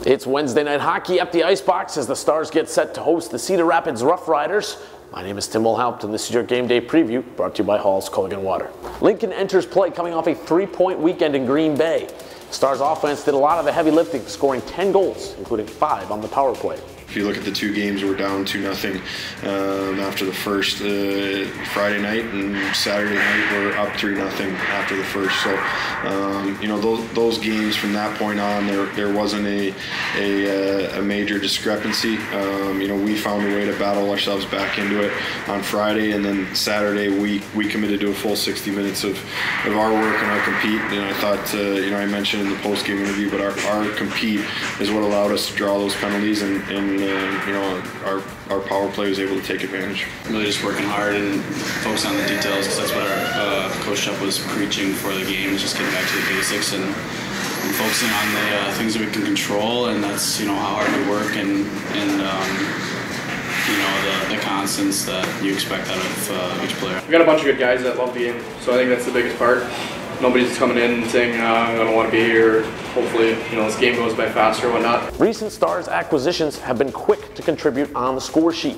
It's Wednesday night hockey at the Icebox as the Stars get set to host the Cedar Rapids RoughRiders. My name is Tim Mulhaupt, and this is your game day preview brought to you by Hall's Culligan Water. Lincoln enters play coming off a 3-point weekend in Green Bay. The Stars offense did a lot of the heavy lifting, scoring 10 goals, including 5 on the power play. If you look at the two games, we're down 2-0 after the first Friday night, and Saturday night we're up 3-0 after the first. So, you know, those games from that point on, there wasn't a major discrepancy. You know, we found a way to battle ourselves back into it on Friday, and then Saturday we committed to a full 60 minutes of our work and our compete. And I thought, you know, I mentioned in the post-game interview, but our compete is what allowed us to draw those penalties, and you know, our power play was able to take advantage. Really just working hard and focus on the details, because that's what our Coach Chupp was preaching for the game, is just getting back to the basics and focusing on the things that we can control, and that's, you know, how hard we work and you know, the constants that you expect out of each player. We got a bunch of good guys that love the game, so I think that's the biggest part. Nobody's coming in and saying, I don't want to be here. Hopefully, you know, this game goes by faster or whatnot. Recent Stars acquisitions have been quick to contribute on the score sheet.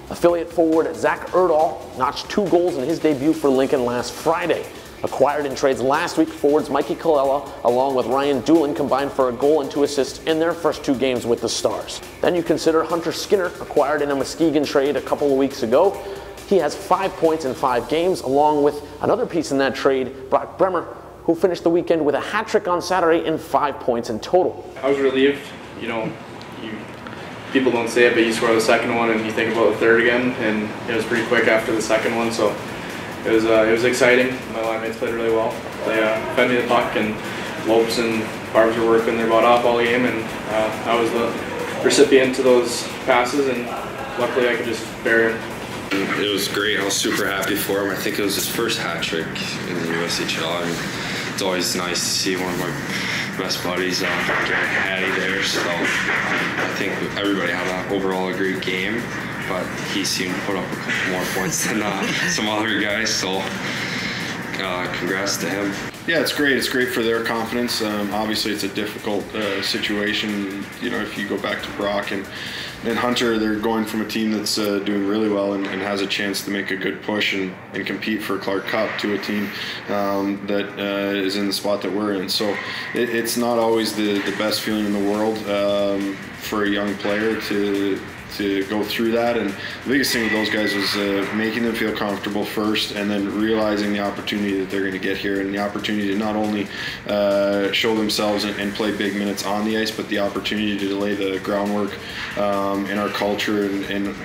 Affiliate forward Zach Erdahl notched 2 goals in his debut for Lincoln last Friday. Acquired in trades last week, forwards Mikey Colella along with Ryan Doolin combined for a goal and 2 assists in their first 2 games with the Stars. Then you consider Hunter Skinner, acquired in a Muskegon trade a couple of weeks ago. He has 5 points in 5 games, along with another piece in that trade, Brock Bremer, who finished the weekend with a hat trick on Saturday and 5 points in total. I was relieved. You know, people don't say it, but you score the second one and you think about the third again, and it was pretty quick after the second one, so it was exciting. My line mates played really well. They fed me the puck, and Lopes and Barbs were working their butt off all game, and I was the recipient to those passes, and luckily I could just bury them. It was great. I was super happy for him. I think it was his first hat trick in the USHL. I mean, it's always nice to see one of my best buddies getting hattie there. So I think everybody had overall a great game, but he seemed to put up a couple more points than some other guys. So congrats to him. Yeah, it's great. It's great for their confidence. Obviously, it's a difficult situation. You know, if you go back to Brock and Hunter, they're going from a team that's doing really well and has a chance to make a good push and compete for Clark Cup to a team that is in the spot that we're in. So it's not always the best feeling in the world for a young player to go through that, and the biggest thing with those guys was making them feel comfortable first, and then realizing the opportunity that they're going to get here, and the opportunity to not only show themselves and play big minutes on the ice, but the opportunity to lay the groundwork in our culture and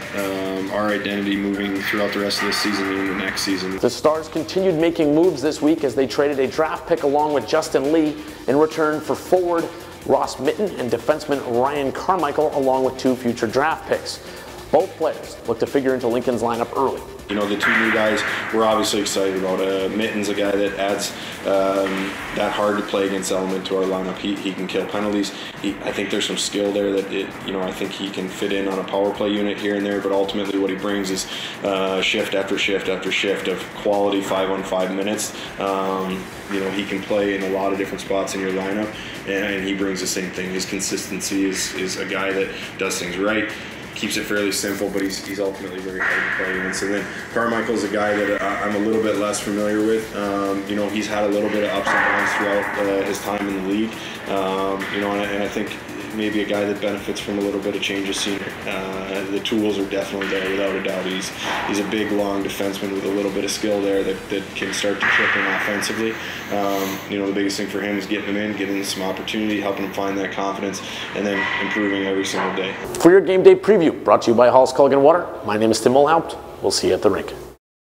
our identity moving throughout the rest of this season and into next season. The Stars continued making moves this week as they traded a draft pick along with Justin Lee in return for forward Ross Mitten and defenseman Ryan Carmichael, along with 2 future draft picks. Both players look to figure into Lincoln's lineup early. You know, the 2 new guys we're obviously excited about. Mitten's a guy that adds that hard to play against element to our lineup. He can kill penalties. I think there's some skill there that you know, I think he can fit in on a power play unit here and there, but ultimately what he brings is shift after shift after shift of quality 5-on-5 minutes. You know, he can play in a lot of different spots in your lineup, and he brings the same thing. His consistency is a guy that does things right, keeps it fairly simple, but he's ultimately very hard to play against. And then Carmichael's a guy that I'm a little bit less familiar with. You know, he's had a little bit of ups and downs throughout his time in the league. You know, and I think maybe a guy that benefits from a little bit of change of scenery. The tools are definitely there, without a doubt. He's a big, long defenseman with a little bit of skill there that can start to chip in offensively. You know, the biggest thing for him is getting him in, giving him some opportunity, helping him find that confidence, and then improving every single day. For your game day preview, brought to you by Hall's Culligan Water, my name is Tim Mulhaupt. We'll see you at the rink.